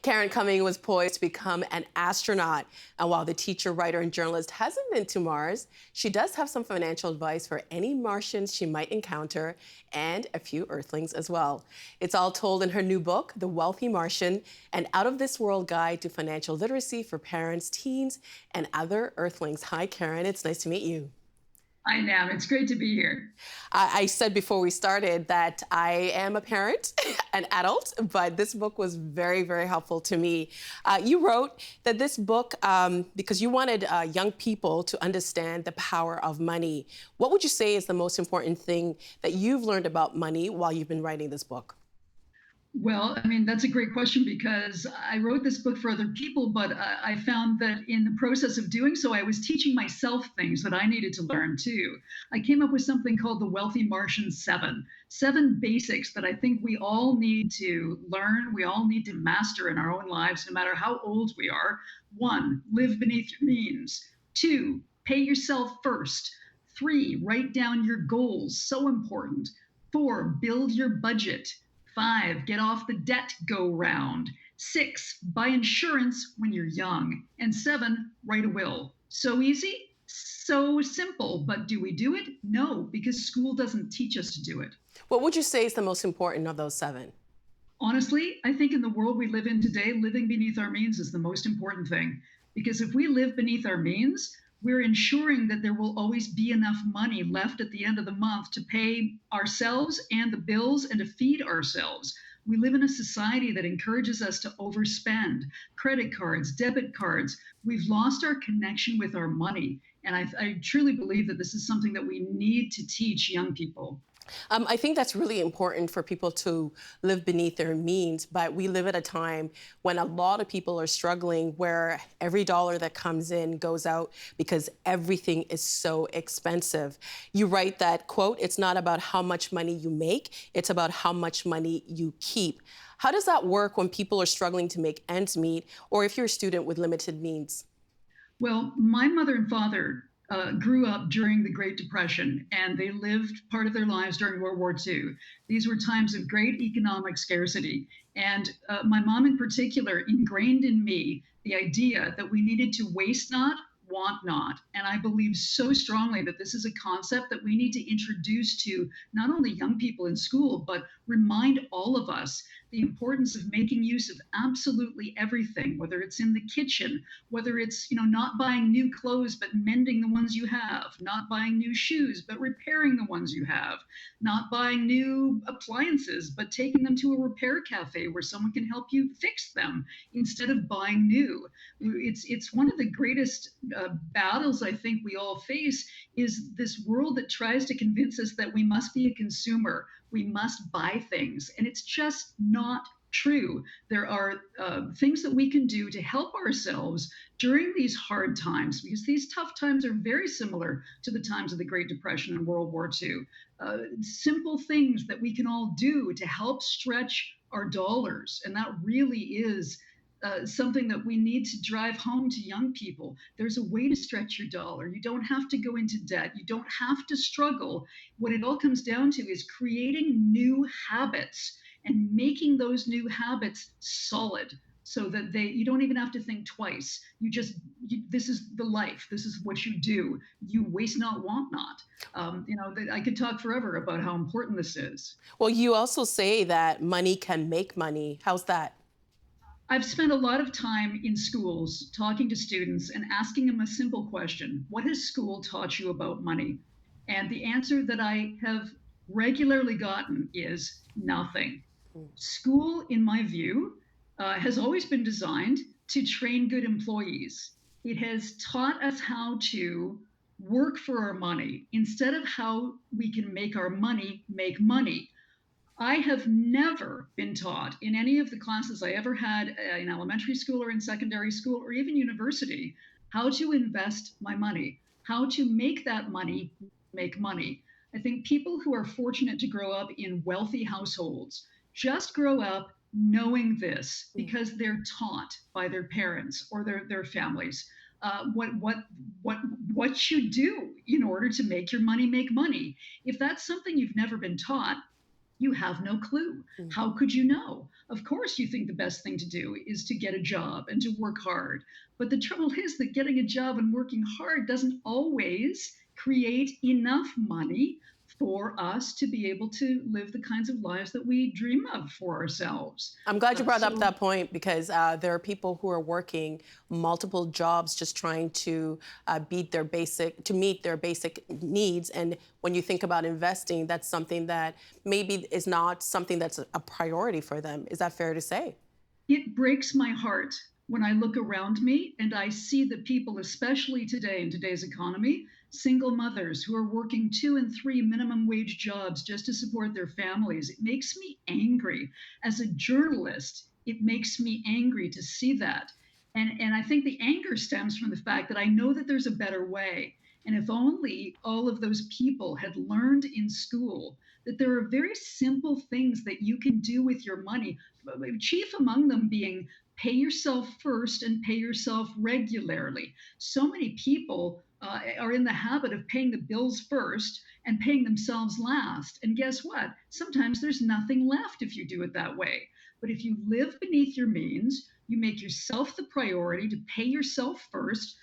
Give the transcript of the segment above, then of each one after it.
Karen Cumming was poised to become an astronaut. And while the teacher, writer, and journalist hasn't been to Mars, she does have some financial advice for any Martians she might encounter and a few Earthlings as well. It's all told in her new book, The Wealthy Martian, an out-of-this-world guide to financial literacy for parents, teens, and other Earthlings. Hi, Karen. It's nice to meet you. Hi, Nam. It's great to be here. I said before we started that I am a parent, an adult, but this book was very, very helpful to me. You wrote that this book, because you wanted young people to understand the power of money. What would you say is the most important thing that you've learned about money while you've been writing this book? Well, I mean, that's a great question because I wrote this book for other people, but I found that in the process of doing so, I was teaching myself things that I needed to learn too. I came up with something called the Wealthy Martian Seven, seven basics that I think we all need to learn, we all need to master in our own lives, no matter how old we are. One, live beneath your means. Two, pay yourself first. Three, write down your goals, so important. Four, build your budget. Five, get off the debt go round. Six, buy insurance when you're young. And seven, write a will. So easy, so simple. But do we do it? No, because school doesn't teach us to do it. What would you say is the most important of those seven? Honestly, I think in the world we live in today, living beneath our means is the most important thing. Because if we live beneath our means, we're ensuring that there will always be enough money left at the end of the month to pay ourselves and the bills and to feed ourselves. We live in a society that encourages us to overspend. Credit cards, debit cards. We've lost our connection with our money. And I truly believe that this is something that we need to teach young people. I think that's really important for people to live beneath their means, but we live at a time when a lot of people are struggling where every dollar that comes in goes out because everything is so expensive. You write that, quote, it's not about how much money you make, it's about how much money you keep. How does that work when people are struggling to make ends meet, or if you're a student with limited means? Well, my mother and father grew up during the Great Depression, and they lived part of their lives during World War II. These were times of great economic scarcity. And my mom, in particular, ingrained in me the idea that we needed to waste not, want not. And I believe so strongly that this is a concept that we need to introduce to not only young people in school, but remind all of us the importance of making use of absolutely everything, whether it's in the kitchen, whether it's, not buying new clothes but mending the ones you have, not buying new shoes but repairing the ones you have, not buying new appliances but taking them to a repair cafe where someone can help you fix them instead of buying new. It's one of the greatest battles I think we all face is this world that tries to convince us that we must be a consumer, we must buy things, and it's just not true. There are things that we can do to help ourselves during these hard times, because these tough times are very similar to the times of the Great Depression and World War II. Simple things that we can all do to help stretch our dollars, and that really is something that we need to drive home to young people. There's a way to stretch your dollar. You don't have to go into debt. You don't have to struggle. What it all comes down to is creating new habits and making those new habits solid so that you don't even have to think twice. This is the life. This is what you do. You waste not, want not. I could talk forever about how important this is. Well, you also say that money can make money. How's that? I've spent a lot of time in schools talking to students and asking them a simple question. What has school taught you about money? And the answer that I have regularly gotten is nothing. School, in my view, has always been designed to train good employees. It has taught us how to work for our money instead of how we can make our money make money. I have never been taught in any of the classes I ever had in elementary school or in secondary school or even university how to invest my money, how to make that money make money. I think people who are fortunate to grow up in wealthy households just grow up knowing this because they're taught by their parents or their families what you do in order to make your money make money. If that's something you've never been taught, You have no clue. How could you know? Of course, you think the best thing to do is to get a job and to work hard. But the trouble is that getting a job and working hard doesn't always create enough money for us to be able to live the kinds of lives that we dream of for ourselves. I'm glad you brought up So that point because there are people who are working multiple jobs just trying to meet their basic needs. And when you think about investing, that's something that maybe is not something that's a priority for them. Is that fair to say? it breaks my heart when I look around me and I see the people, especially today in today's economy, single mothers who are working 2 and 3 minimum wage jobs just to support their families. It makes me angry. As a journalist, it makes me angry to see that. And I think the anger stems from the fact that I know that there's a better way. And if only all of those people had learned in school that there are very simple things that you can do with your money, chief among them being pay yourself first and pay yourself regularly. So many people are in the habit of paying the bills first and paying themselves last. And guess what? Sometimes there's nothing left if you do it that way. But if you live beneath your means, you make yourself the priority to pay yourself first.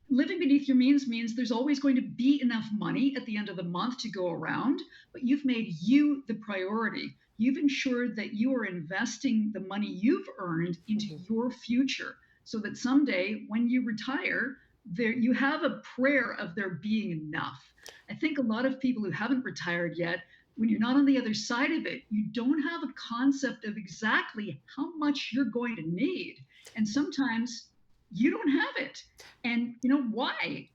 Living beneath your means there's always going to be enough money at the end of the month to go around, but you've made you the priority. You've ensured that you are investing the money you've earned into your future so that someday when you retire, there you have a prayer of there being enough. I think a lot of people who haven't retired yet, when you're not on the other side of it, you don't have a concept of exactly how much you're going to need. And sometimes you don't have it. And you know why?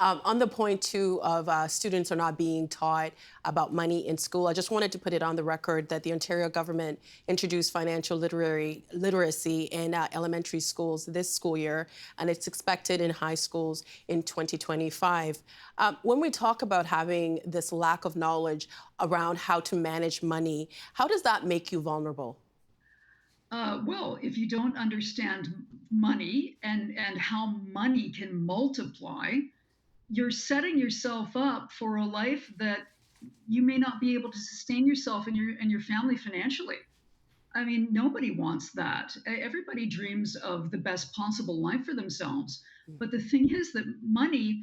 On the point too of students are not being taught about money in school, I just wanted to put it on the record that the Ontario government introduced financial literacy in elementary schools this school year, and it's expected in high schools in 2025. When we talk about having this lack of knowledge around how to manage money, how does that make you vulnerable? Well, if you don't understand money and how money can multiply, you're setting yourself up for a life that you may not be able to sustain yourself and your family financially. I mean, nobody wants that. Everybody dreams of the best possible life for themselves. But the thing is that money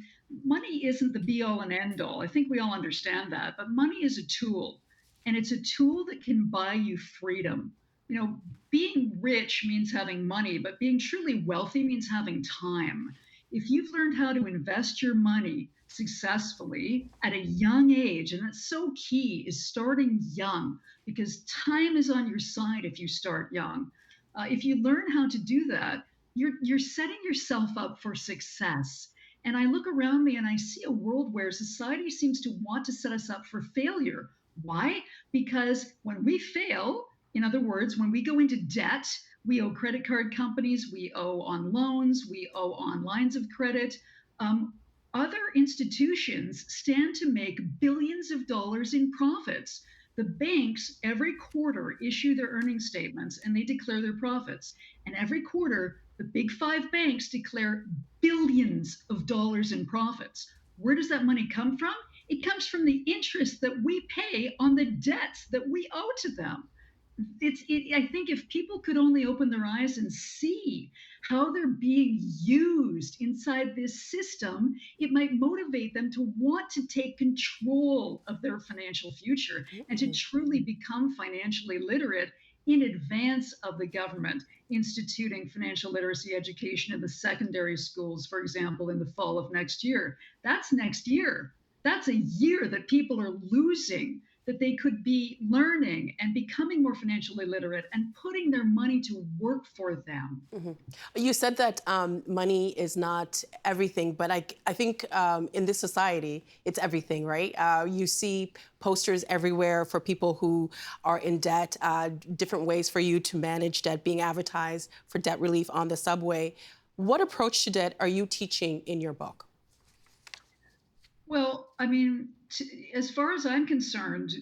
isn't the be all and end all. I think we all understand that. But money is a tool, and it's a tool that can buy you freedom. You know, being rich means having money, but being truly wealthy means having time. If you've learned how to invest your money successfully at a young age, and that's so key, is starting young because time is on your side if you start young. If you learn how to do that, you're setting yourself up for success. And I look around me and I see a world where society seems to want to set us up for failure. Why? Because when we fail, in other words, when we go into debt, we owe credit card companies, we owe on loans, we owe on lines of credit. Um, Other institutions stand to make billions of dollars in profits. The banks every quarter issue their earnings statements and they declare their profits. And every quarter, the big five banks declare billions of dollars in profits. Where does that money come from? It comes from the interest that we pay on the debts that we owe to them. I think if people could only open their eyes and see how they're being used inside this system, it might motivate them to want to take control of their financial future and to truly become financially literate in advance of the government instituting financial literacy education in the secondary schools, for example, in the fall of next year. That's next year. That's a year that people are losing, that they could be learning and becoming more financially literate and putting their money to work for them. You said that money is not everything, but I think in this society, it's everything, right? You see posters everywhere for people who are in debt, different ways for you to manage debt being advertised for debt relief on the subway. What approach to debt are you teaching in your book? Well, I mean, as far as I'm concerned,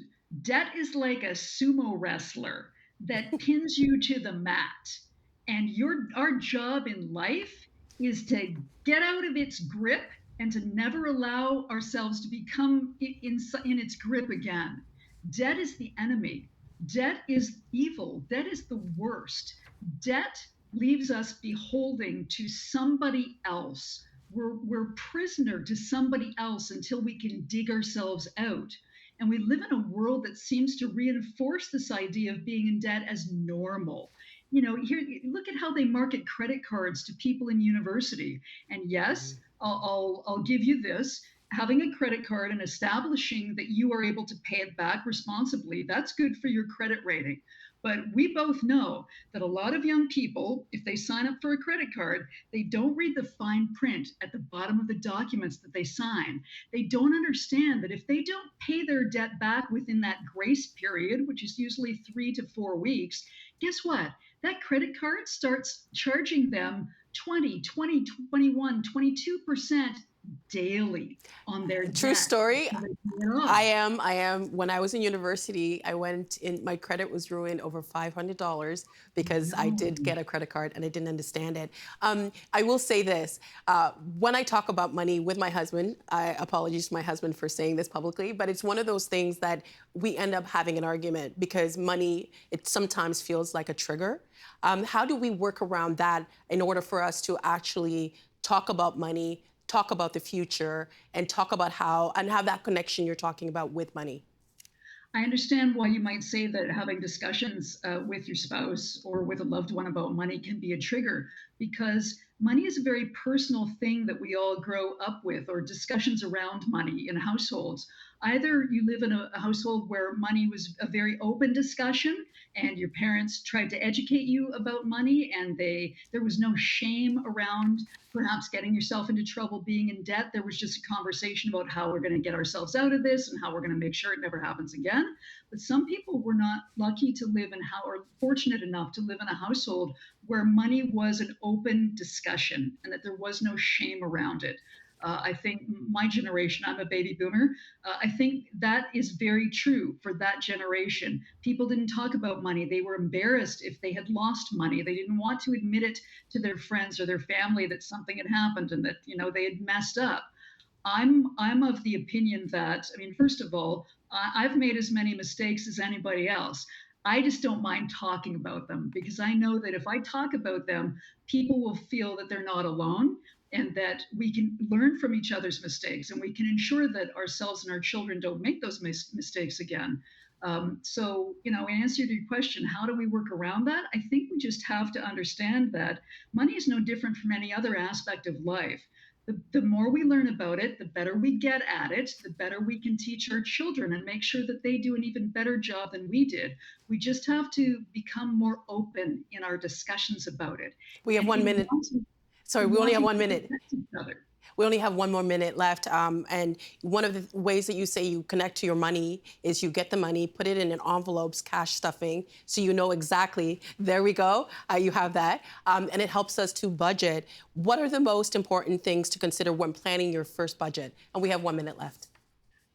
debt is like a sumo wrestler that pins you to the mat. And our job in life is to get out of its grip and to never allow ourselves to become in its grip again. Debt is the enemy. Debt is evil. Debt is the worst. Debt leaves us beholding to somebody else. We're prisoner to somebody else until we can dig ourselves out. And we live in a world that seems to reinforce this idea of being in debt as normal. Here, look at how they market credit cards to people in university. And yes, I'll give you this: having a credit card and establishing that you are able to pay it back responsibly, that's good for your credit rating. But we both know that a lot of young people, if they sign up for a credit card, they don't read the fine print at the bottom of the documents that they sign. They don't understand that if they don't pay their debt back within that grace period, which is usually 3 to 4 weeks, guess what? That credit card starts charging them 20, 21, 22% daily on their True debt. story. So they pay it I off. am. I am. When I was in university, I went in, my credit was ruined over $500 because I No. did get a credit card and I didn't understand it. I will say this. When I talk about money with my husband, I apologize to my husband for saying this publicly, but it's one of those things that we end up having an argument because money, it sometimes feels like a trigger. How do we work around that in order for us to actually talk about money, talk about the future, and talk about how and have that connection you're talking about with money? I understand why you might say that having discussions with your spouse or with a loved one about money can be a trigger, because money is a very personal thing that we all grow up with, or discussions around money in households. Either you live in a household where money was a very open discussion and your parents tried to educate you about money, and there was no shame around perhaps getting yourself into trouble being in debt. There was just a conversation about how we're going to get ourselves out of this and how we're going to make sure it never happens again. But some people were not lucky to live in how, or fortunate enough to live in a household where money was an open discussion and that there was no shame around it. I think my generation, I'm a baby boomer, I think that is very true for that generation. People didn't talk about money. They were embarrassed if they had lost money. They didn't want to admit it to their friends or their family that something had happened and that, they had messed up. I'm of the opinion that, I mean, first of all, I've made as many mistakes as anybody else. I just don't mind talking about them because I know that if I talk about them, people will feel that they're not alone and that we can learn from each other's mistakes and we can ensure that ourselves and our children don't make those mistakes again. In answer to your question, how do we work around that? I think we just have to understand that money is no different from any other aspect of life. The more we learn about it, the better we get at it, the better we can teach our children and make sure that they do an even better job than we did. We just have to become more open in our discussions about it We have and one in minute. Sorry, we only have wanting to 1 minute. protect each other. We only have one more minute left. And one of the ways that you say you connect to your money is you get the money, put it in an envelopes, cash stuffing, so you know exactly. There we go. You have that. And it helps us to budget. What are the most important things to consider when planning your first budget? And we have 1 minute left.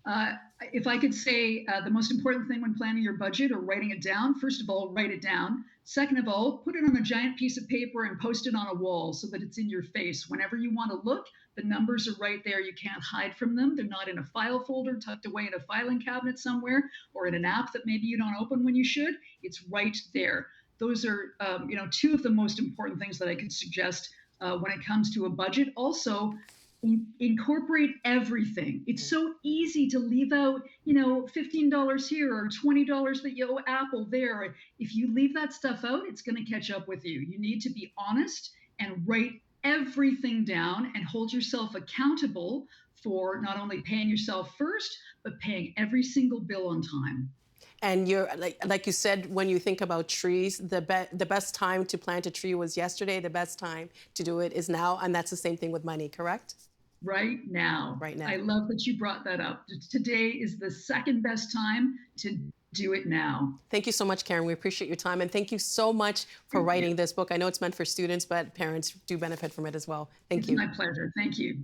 Uh, if I could say the most important thing when planning your budget or writing it down, first of all, write it down. Second of all, put it on a giant piece of paper and post it on a wall so that it's in your face. Whenever you want to look, the numbers are right there. You can't hide from them. They're not in a file folder tucked away in a filing cabinet somewhere or in an app that maybe you don't open when you should. It's right there. Those are, two of the most important things that I could suggest when it comes to a budget. Also, incorporate everything. It's so easy to leave out, $15 here or $20 that you owe Apple there. If you leave that stuff out, it's going to catch up with you. You need to be honest and write everything down and hold yourself accountable for not only paying yourself first, but paying every single bill on time. And you're like you said, when you think about trees, the best time to plant a tree was yesterday. The best time to do it is now, and that's the same thing with money, correct? Right now. Right now. I love that you brought that up. Today is the second best time to do it now. Thank you so much, Karen. We appreciate your time. And thank you so much for writing this book. I know it's meant for students, but parents do benefit from it as well. Thank you. It's my pleasure. Thank you.